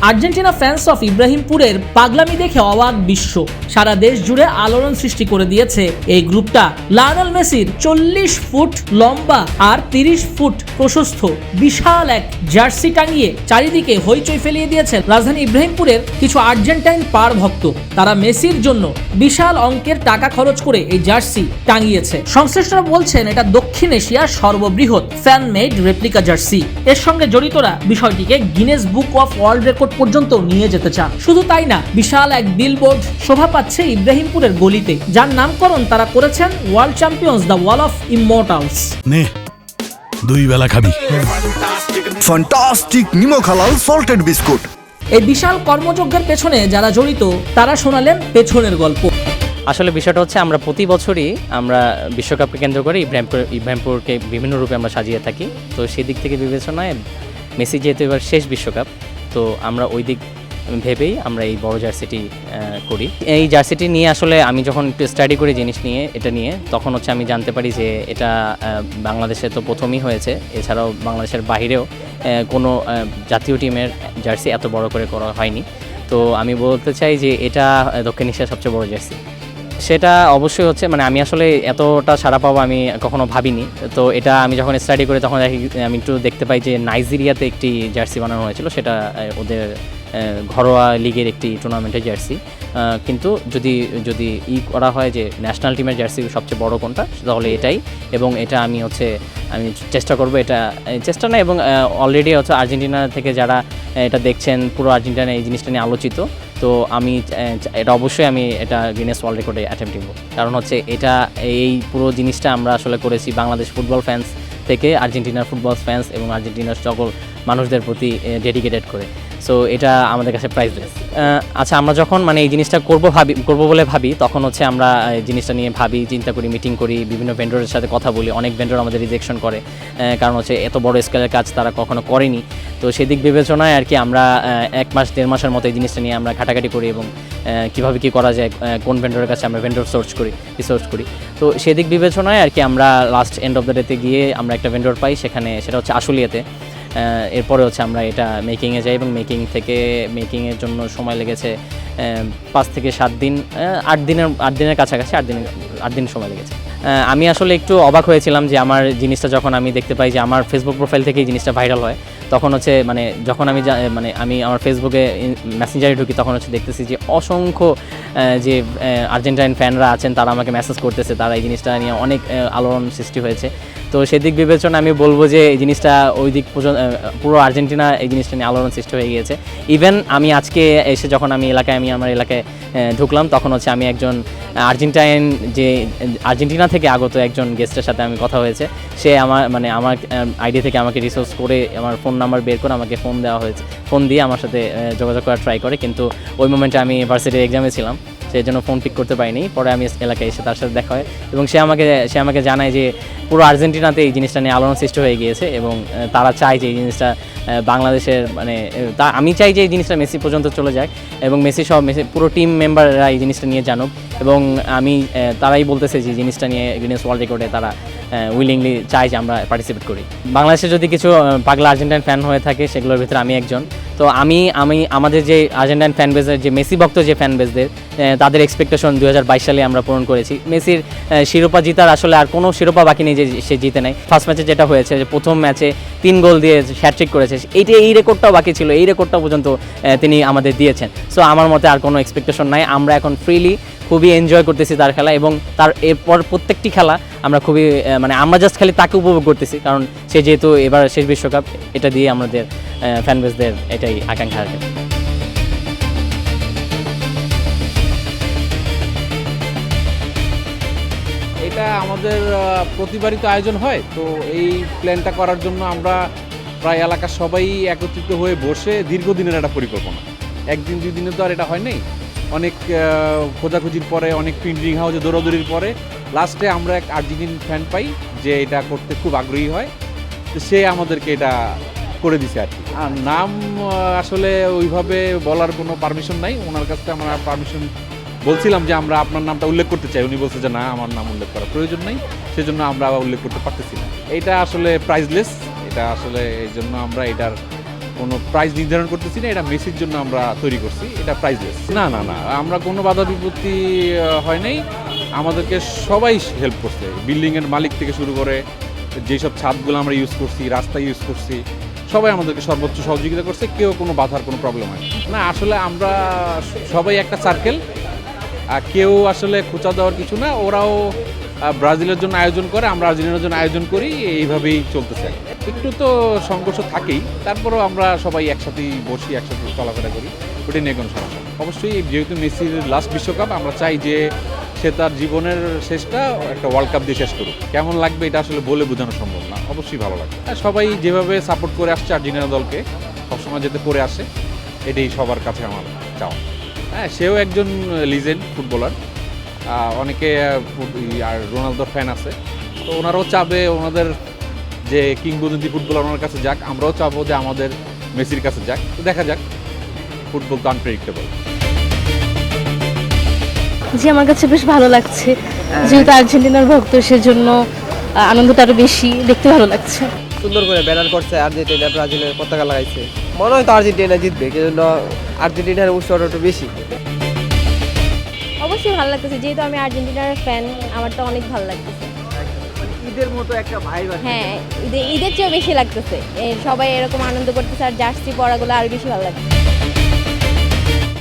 Argentina fans of ইব্রাহিমপুরের পাগলামি দেখে অবাক বিশ্ব। সারা দেশ জুড়ে আলোড়ন সৃষ্টি করে দিয়েছে এই গ্রুপটা। লায়নেল মেসির 40 ফুট লম্বা আর 30 ফুট প্রশস্ত বিশাল এক জার্সি টাঙিয়ে চারিদিকে হইচই ফেলিয়ে দিয়েছে রাজধানী ইব্রাহিমপুরের কিছু আর্জেন্টাইন পার ভক্ত। তারা মেসির জন্য বিশাল অঙ্কের টাকা খরচ করে এই জার্সি টাঙিয়েছে। সংশ্লিষ্টরা বলছেন এটা দক্ষিণ এশিয়ার সর্ববৃহৎ ফ্যান মেড রেপ্লিকা জার্সি। এর সঙ্গে জড়িতরা বিষয়টিকে Guinness book of world record পর্যন্ত নিয়ে যেতে চান। শুধু তাই না, বিশাল এক বিলবোর্ড শোভা পাচ্ছে ইব্রাহিমপুরের গলিতে, যার নামকরণ তারা করেছেন world champions the wall of Immortals. নে দুই বেলা খাবি ফ্যান্টাস্টিক নিমক-হালাল সল্টেড বিস্কুট। এই বিশাল কর্মযজ্ঞের পেছনে যারা জড়িত তারা শোনালেন পেছনের গল্প। আসলে বিষয়টা হচ্ছে আমরা প্রতি বছরই আমরা বিশ্বকাপকে কেন্দ্র করে ইব্রাহিমপুরকে বিভিন্ন রূপে আমরা সাজিয়ে থাকি। তো সেই দিক থেকে বিবেচনায় মেসি যেহেতু এবার শেষ বিশ্বকাপ, তো আমরা ওই দিক ভেবেই আমরা এই বড় জার্সিটি করি। এই জার্সিটি নিয়ে আসলে আমি যখন একটু স্টাডি করি এটা নিয়ে তখন হচ্ছে আমি জানতে পারি যে এটা বাংলাদেশে তো প্রথমই হয়েছে। এছাড়াও বাংলাদেশের বাইরেও কোনো জাতীয় টিমের জার্সি এত বড় করে করা হয়নি। তো আমি বলতে চাই যে এটা দক্ষিণ এশিয়ার সবচেয়ে বড় জার্সি। সেটা অবশ্যই হচ্ছে আমি আসলে এতটা সাড়া পাবো আমি কখনো ভাবিনি। তো এটা আমি যখন স্টাডি করি তখন আমি একটু দেখতে পাই যে নাইজেরিয়াতে একটি জার্সি বানানো হয়েছিল, সেটা ওদের ঘরোয়া লিগের একটি টুর্নামেন্টের জার্সি। কিন্তু যদি করা হয় যে ন্যাশনাল টিমের জার্সি সবচেয়ে বড় কোনটা, তাহলে এটাই। এবং এটা আমি চেষ্টা করব, এটা চেষ্টা না এবং অলরেডি হচ্ছে আর্জেন্টিনা থেকে যারা এটা দেখছেন, পুরো আর্জেন্টিনা এই জিনিসটা নিয়ে আলোচিত। তো এটা অবশ্যই আমি এটা গিনেস ওয়ার্ল্ড রেকর্ডে অ্যাটেম্প্ট করব। কারণ হচ্ছে এই পুরো জিনিসটা আমরা আসলে করেছি বাংলাদেশ ফুটবল ফ্যান্স থেকে আর্জেন্টিনার ফুটবল ফ্যান্স এবং আর্জেন্টিনার সকল মানুষদের প্রতি ডেডিকেটেড করে। সো এটা আমাদের কাছে প্রাইসলেস। আচ্ছা, আমরা যখন এই জিনিসটা করব বলে ভাবি, তখন হচ্ছে আমরা এই জিনিসটা নিয়ে চিন্তা করি, মিটিং করি, বিভিন্ন ভেন্ডরের সাথে কথা বলি। অনেক ভেন্ডর আমাদের রিজেকশন করে, কারণ হচ্ছে এত বড় স্কেলের কাজ তারা কখনো করেনি। তো সেদিক বিবেচনায় আর কি আমরা 1 মাস 1.5 মাসের মতো এই জিনিসটা নিয়ে আমরা ঘাটাঘাটি করি এবং কীভাবে কী করা যায়, কোন ভেন্ডরের কাছে আমরা ভেন্ডর রিসার্চ করি। তো সেদিক বিবেচনায় আর কি আমরা লাস্ট এন্ড অফ দ্য ডেতে গিয়ে আমরা একটা ভেন্ডর পাই, সেটা হচ্ছে আশুলিয়াতে। এরপরে হচ্ছে আমরা এটা মেকিংয়ে যাই এবং মেকিংয়ের জন্য সময় লেগেছে 5 থেকে 7 দিন, 8 দিনের কাছাকাছি, 8 দিন সময় লেগেছে। আমি আসলে একটু অবাক হয়েছিলাম যে আমার জিনিসটা যখন আমি দেখতে পাই যে আমার ফেসবুক প্রোফাইল থেকে এই জিনিসটা ভাইরাল হয়, তখন হচ্ছে যখন আমি আমার ফেসবুকে মেসেঞ্জারে ঢুকি, তখন হচ্ছে দেখতেছি যে অসংখ্য যে আর্জেন্টাইন ফ্যানরা আছেন তারা আমাকে মেসেজ করতেছে, তারা এই জিনিসটা নিয়ে অনেক আলোড়ন সৃষ্টি হয়েছে। তো সেদিক বিবেচনা আমি বলবো যে এই জিনিসটা ওই দিক পর্যন্ত পুরো আর্জেন্টিনা এই জিনিসটা নিয়ে আলোড়ন সৃষ্টি হয়ে গিয়েছে। ইভেন আমি আজকে এসে যখন আমি আমার এলাকায় ঢুকলাম, তখন হচ্ছে আমি একজন আর্জেন্টিনা থেকে আগত একজন গেস্টের সাথে আমি কথা হয়েছে। সে আমার আইডি থেকে আমাকে রিসোর্স করে আমার ফোন নাম্বার বের করে আমাকে ফোন দিয়ে আমার সাথে যোগাযোগ করার ট্রাই করে। কিন্তু ওই মোমেন্টে আমি ভার্সিটির এক্সামে ছিলাম, সেই জন্য ফোন পিক করতে পারিনি। পরে আমি এলাকায় এসে তার সাথে দেখা হয় এবং সে আমাকে জানায় যে পুরো আর্জেন্টিনাতে এই জিনিসটা নিয়ে আলোড়ন সৃষ্টি হয়ে গিয়েছে এবং তারা চায় যে এই জিনিসটা বাংলাদেশের আমি চাই যে এই জিনিসটা মেসি পর্যন্ত চলে যায় এবং মেসি পুরো টিম মেম্বাররা এই জিনিসটা নিয়ে জানুক। এবং তারাই বলতেছে যে জিনিসটা নিয়ে গিনেস ওয়ার্ল্ড রেকর্ডে তারা উইলিংলি চায় যে আমরা পার্টিসিপেট করি। বাংলাদেশে যদি কিছু পাগলা আর্জেন্টাইন ফ্যান হয়ে থাকে, সেগুলোর ভিতরে আমি একজন। তো আমি আমাদের যে আর্জেন্টাইন ফ্যান বেসের যে মেসি ভক্ত যে ফ্যান বেসদের, তাদের এক্সপেকটেশন 2022 সালে আমরা পূরণ করেছি। মেসির শিরোপা জিতার আসলে আর কোনো শিরোপা বাকি নেই যে সে জিতে নেয়। ফার্স্ট ম্যাচে যেটা হয়েছে, যে প্রথম ম্যাচে 3 গোল দিয়ে হ্যাটট্রিক করেছে, এই রেকর্ডটাও বাকি ছিল, এই রেকর্ডটা পর্যন্ত তিনি আমাদের দিয়েছেন। সো আমার মতে আর কোনো এক্সপেকটেশন নাই। আমরা এখন ফ্রিলি খুবই এনজয় করতেছি তার খেলা এবং তার এরপর প্রত্যেকটি খেলা আমরা খুবই আমরা জাস্ট খালি তাকে উপভোগ করতেছি, কারণ সে যেহেতু এবার শেষ বিশ্বকাপ, এটা দিয়ে আমাদের ফ্যান বেসদের এটাই আকাঙ্ক্ষা আছে। এটা আমাদের প্রতিবারই তো আয়োজন হয়। তো এই প্ল্যানটা করার জন্য আমরা প্রায় এলাকার সবাই একত্রিত হয়ে বসে দীর্ঘদিনের একটা পরিকল্পনা, 1 দিন 2 দিনে তো আর এটা হয় নাই। অনেক খোঁজাখুঁজির পরে, অনেক প্রিন্টিং হাউসে দৌড়াদৌড়ির পরে লাস্টে আমরা এক আর্জেন্টিন ফ্যান পাই যে এটা করতে খুব আগ্রহী হয়। তো সে আমাদেরকে এটা করে দিছে আর কি। আর নাম আসলে ওইভাবে বলার কোনো পারমিশন নাই, ওনার কাছে আমরা পারমিশন বলছিলাম যে আমরা আপনার নামটা উল্লেখ করতে চাই। উনি বলছে যে না, আমার নাম উল্লেখ করার প্রয়োজন নেই, সেজন্য আমরা উল্লেখ করতে পারতেছি না। এটা আসলে প্রাইসলেস, এটা আসলে এই জন্য আমরা এটার কোনো প্রাইস নির্ধারণ করতেছি না, এটা মেসির জন্য আমরা তৈরি করছি, এটা প্রাইসলেস। না না না, আমরা কোনো বাধা বিপত্তি হয় নাই, আমাদেরকে সবাই হেল্প করছে, বিল্ডিংয়ের মালিক থেকে শুরু করে যেসব ছাদগুলো আমরা ইউজ করছি, রাস্তা ইউজ করছি, সবাই আমাদেরকে সর্বোচ্চ সহযোগিতা করছে, কেউ কোনো বাধার কোনো প্রবলেম হয় না। আসলে আমরা সবাই একটা সার্কেল, কেউ আসলে খোঁচা দেওয়ার কিছু না, ওরাও ব্রাজিলের জন্য আয়োজন করে, আমরা আর্জেন্টিনার জন্য আয়োজন করি, এইভাবেই চলতেছে। একটু তো সংঘর্ষ থাকেই, তারপরেও আমরা সবাই একসাথেই বসি, একসাথে চলাফেরা করি, ওটা নিয়ে কোনো সমস্যা নেই। অবশ্যই যেহেতু মেসির লাস্ট বিশ্বকাপ, আমরা চাই যে সে তার জীবনের শেষটা একটা ওয়ার্ল্ড কাপ দিয়ে শেষ করুক। কেমন লাগবে এটা আসলে বলে বোঝানো সম্ভব না, অবশ্যই ভালো লাগবে। সবাই যেভাবে সাপোর্ট করে আসছে আর্জেন্টিনা দলকে, সবসময় যাতে করে আসে, এটাই সবার কাছে আমার চাওয়া। হ্যাঁ, সেও একজন লিজেন্ড ফুটবলার, অনেকে আর রোনালদোর ফ্যান আছে, তো ওনারাও চাবে ওনাদের যে কিংবদন্তি ফুটবলার ওনার কাছে যাক, আমরাও চাবো যে আমাদের মেসির কাছে যাক। তো দেখা যাক, ফুটবল তো আনপ্রেডিক্টেবল। জি, আমার কাছে বেশ ভালো লাগছে, যেহেতু আর্জেন্টিনার ভক্ত সেজন্য আনন্দটা আরো বেশি, দেখতে ভালো লাগছে। সুন্দর করে ব্যানার করছে, আর্জেন্টিনা ব্রাজিলের পতাকা লাগাইছে, মনে হয় তো আর্জেন্টিনা জিতবে, সেজন্য আর্জেন্টিনার উৎসাহটা একটু বেশি। অবশ্যই ভালো লাগতেছে, যেহেতু আমি আর্জেন্টিনার ফ্যান, আমার তো অনেক ভালো লাগতেছে। ঈদের মতো একটা ভাইব আছে। হ্যাঁ, ঈদের চেয়েও বেশি লাগতেছে, সবাই এরকম আনন্দ করতেছে, আর জার্সি পরাগুলো আরো বেশি ভালো লাগছে।